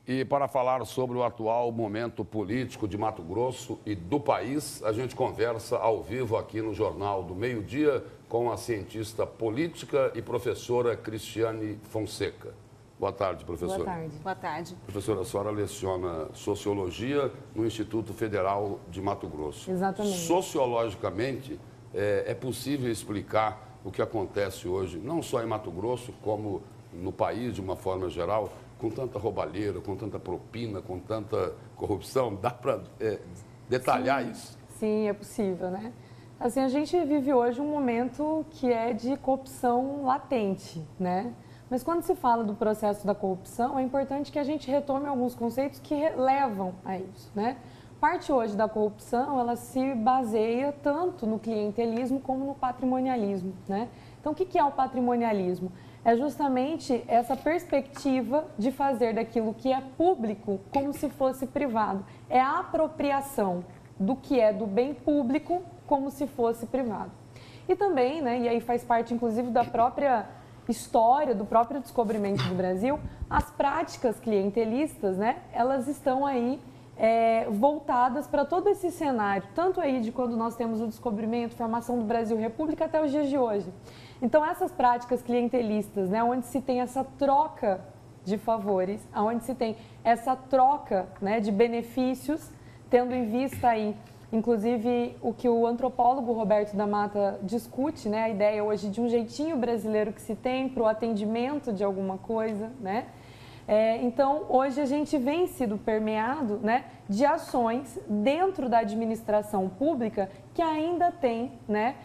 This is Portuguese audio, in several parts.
E para falar sobre o atual momento político de Mato Grosso e do país, a gente conversa ao vivo aqui no Jornal do Meio-Dia com a cientista política e professora Cristiane Fonseca. Boa tarde, professora. Boa tarde. Boa tarde. Professora, a senhora leciona Sociologia no Instituto Federal de Mato Grosso. Exatamente. Sociologicamente, é possível explicar o que acontece hoje, não só em Mato Grosso, como no país de uma forma geral, com tanta roubalheira, com tanta propina, com tanta corrupção? Dá para detalhar isso? Sim, é possível, né? Assim, a gente vive hoje um momento que é de corrupção latente, né? Mas quando se fala do processo da corrupção, é importante que a gente retome alguns conceitos que levam a isso, né? Parte hoje da corrupção, ela se baseia tanto no clientelismo como no patrimonialismo, né? Então, o que é o patrimonialismo? É justamente essa perspectiva de fazer daquilo que é público como se fosse privado. É a apropriação do que é do bem público como se fosse privado. E também, né, e aí faz parte inclusive da própria história, do próprio descobrimento do Brasil, as práticas clientelistas, né, elas estão aí voltadas para todo esse cenário, tanto aí de quando nós temos o descobrimento, formação do Brasil República até os dias de hoje. Então, essas práticas clientelistas, né, onde se tem essa troca de favores, onde se tem essa troca, né, de benefícios, tendo em vista aí, inclusive, o que o antropólogo Roberto da Mata discute, né, a ideia hoje de um jeitinho brasileiro que se tem para o atendimento de alguma coisa, né? Então, hoje a gente vem sido permeado, né, de ações dentro da administração pública que ainda tem, né,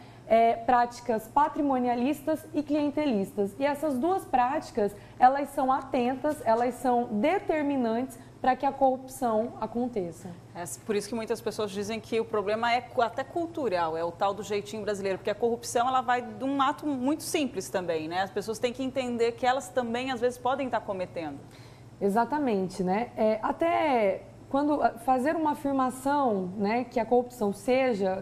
práticas patrimonialistas e clientelistas. E essas duas práticas, elas são atentas, elas são determinantes para que a corrupção aconteça. É por isso que muitas pessoas dizem que o problema é até cultural, é o tal do jeitinho brasileiro, porque a corrupção ela vai de um ato muito simples também, né? As pessoas têm que entender que elas também, às vezes, podem estar cometendo. Exatamente, né? Até quando fazer uma afirmação, né, que a corrupção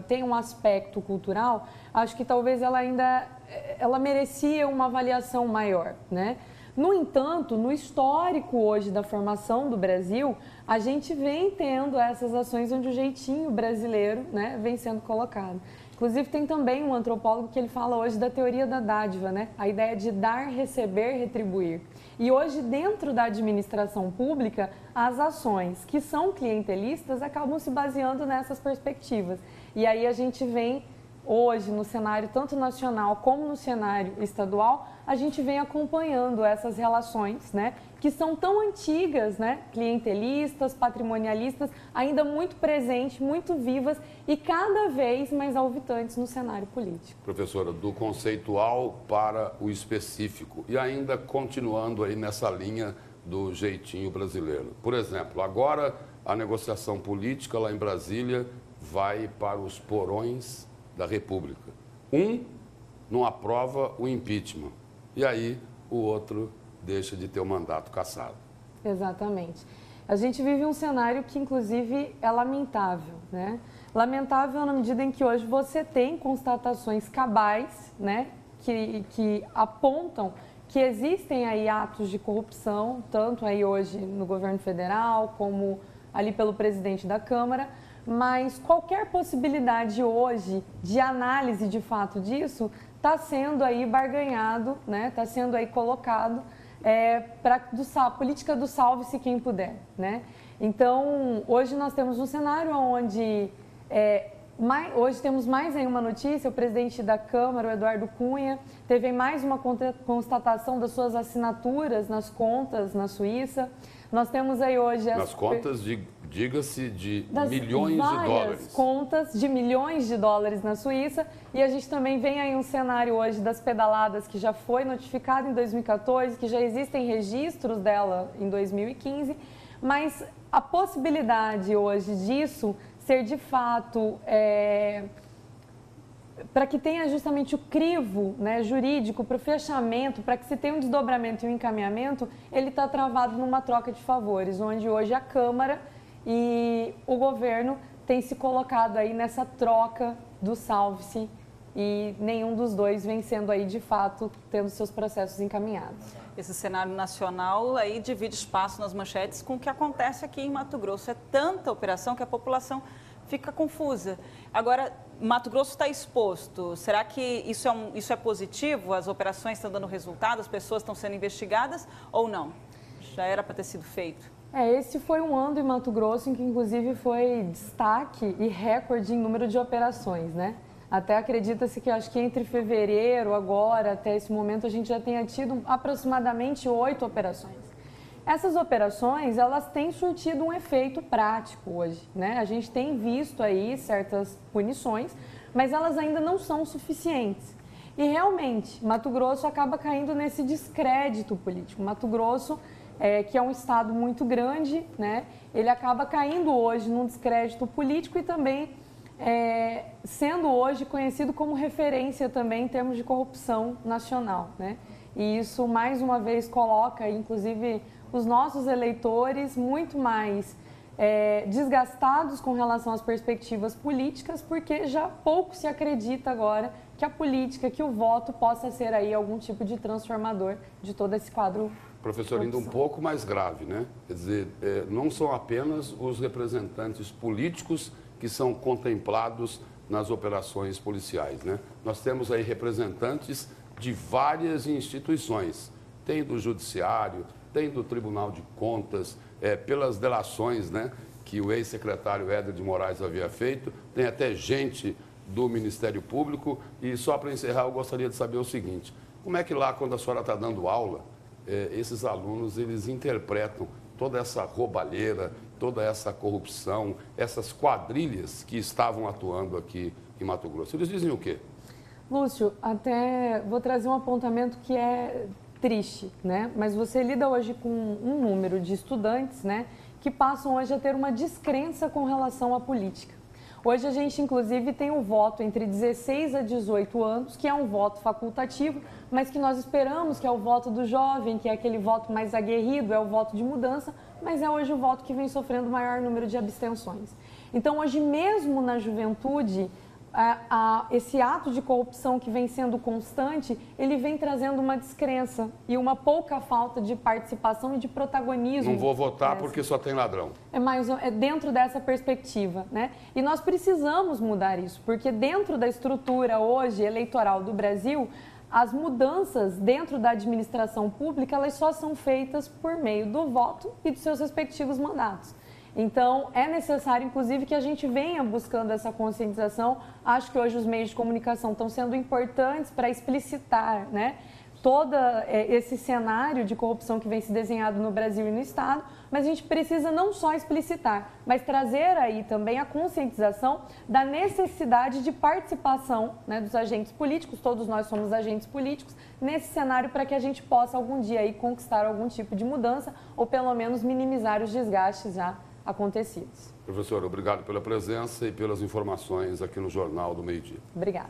tem um aspecto cultural, acho que talvez ela merecia uma avaliação maior, né? No entanto, no histórico hoje da formação do Brasil, a gente vem tendo essas ações onde o jeitinho brasileiro, né, vem sendo colocado. Inclusive, tem também um antropólogo que ele fala hoje da teoria da dádiva, né? A ideia de dar, receber, retribuir. E hoje, dentro da administração pública, as ações que são clientelistas acabam se baseando nessas perspectivas. E aí a gente vem hoje no cenário tanto nacional como no cenário estadual, a gente vem acompanhando essas relações, né, que são tão antigas, né, clientelistas, patrimonialistas, ainda muito presentes, muito vivas e cada vez mais alvitantes no cenário político. Professora, do conceitual para o específico e ainda continuando aí nessa linha do jeitinho brasileiro. Por exemplo, agora a negociação política lá em Brasília vai para os porões da República. Um não aprova o impeachment e aí o outro deixa de ter o mandato cassado. Exatamente. A gente vive um cenário que, inclusive, é lamentável, né? Lamentável na medida em que hoje você tem constatações cabais, né, que apontam que existem aí atos de corrupção, tanto aí hoje no governo federal como ali pelo presidente da Câmara, mas qualquer possibilidade hoje de análise de fato disso está sendo aí barganhado, né? Está sendo aí colocado para a política do salve-se quem puder, né? Então, hoje nós temos um cenário onde hoje temos mais aí uma notícia, o presidente da Câmara, o Eduardo Cunha, teve mais uma constatação das suas assinaturas nas contas na Suíça. Nós temos aí hoje... Nas contas, diga-se, de milhões de dólares. Contas de milhões de dólares na Suíça. E a gente também vem aí um cenário hoje das pedaladas que já foi notificado em 2014, que já existem registros dela em 2015, mas a possibilidade hoje disso ser de fato... para que tenha justamente o crivo, né, jurídico para o fechamento, para que se tenha um desdobramento e um encaminhamento, ele está travado numa troca de favores, onde hoje a Câmara e o governo têm se colocado aí nessa troca do salve-se e nenhum dos dois vem sendo aí de fato tendo seus processos encaminhados. Esse cenário nacional aí divide espaço nas manchetes com o que acontece aqui em Mato Grosso. É tanta operação que a população fica confusa. Agora, Mato Grosso está exposto. Será que isso é positivo? As operações estão dando resultado? As pessoas estão sendo investigadas ou não? Já era para ter sido feito. Esse foi um ano em Mato Grosso em que, inclusive, foi destaque e recorde em número de operações, né? Até acredita-se que, acho que entre fevereiro, agora, até esse momento, a gente já tenha tido aproximadamente 8 operações. Essas operações, elas têm surtido um efeito prático hoje, né? A gente tem visto aí certas punições, mas elas ainda não são suficientes. E realmente, Mato Grosso acaba caindo nesse descrédito político. Mato Grosso, que é um estado muito grande, né? Ele acaba caindo hoje num descrédito político e também sendo hoje conhecido como referência também em termos de corrupção nacional, né? E isso, mais uma vez, coloca, inclusive, os nossos eleitores muito mais desgastados com relação às perspectivas políticas, porque já pouco se acredita agora que a política, que o voto possa ser aí algum tipo de transformador de todo esse quadro. Professor, ainda um pouco mais grave, né? Quer dizer, não são apenas os representantes políticos que são contemplados nas operações policiais, né? Nós temos aí representantes de várias instituições. Tem do Judiciário, tem do Tribunal de Contas, pelas delações, né, que o ex-secretário Éder de Moraes havia feito, tem até gente do Ministério Público. E só para encerrar, eu gostaria de saber o seguinte: como é que lá, quando a senhora está dando aula, esses alunos, eles interpretam toda essa roubalheira, toda essa corrupção, essas quadrilhas que estavam atuando aqui em Mato Grosso? Eles dizem o quê? Lúcio, até vou trazer um apontamento que é triste, né? Mas você lida hoje com um número de estudantes, né, que passam hoje a ter uma descrença com relação à política. Hoje a gente, inclusive, tem um voto entre 16 a 18 anos, que é um voto facultativo, mas que nós esperamos que é o voto do jovem, que é aquele voto mais aguerrido, é o voto de mudança, mas é hoje o voto que vem sofrendo o maior número de abstenções. Então, hoje, mesmo na juventude, esse ato de corrupção que vem sendo constante, ele vem trazendo uma descrença e uma pouca falta de participação e de protagonismo. Não vou votar porque só tem ladrão. É dentro dessa perspectiva, né? E nós precisamos mudar isso, porque dentro da estrutura hoje eleitoral do Brasil, as mudanças dentro da administração pública, elas só são feitas por meio do voto e dos seus respectivos mandatos. Então, é necessário, inclusive, que a gente venha buscando essa conscientização. Acho que hoje os meios de comunicação estão sendo importantes para explicitar, né, todo esse cenário de corrupção que vem se desenhado no Brasil e no Estado, mas a gente precisa não só explicitar, mas trazer aí também a conscientização da necessidade de participação, né, dos agentes políticos, todos nós somos agentes políticos, nesse cenário para que a gente possa algum dia aí conquistar algum tipo de mudança ou pelo menos minimizar os desgastes já acontecidos. Professor, obrigado pela presença e pelas informações aqui no Jornal do Meio-Dia. Obrigada.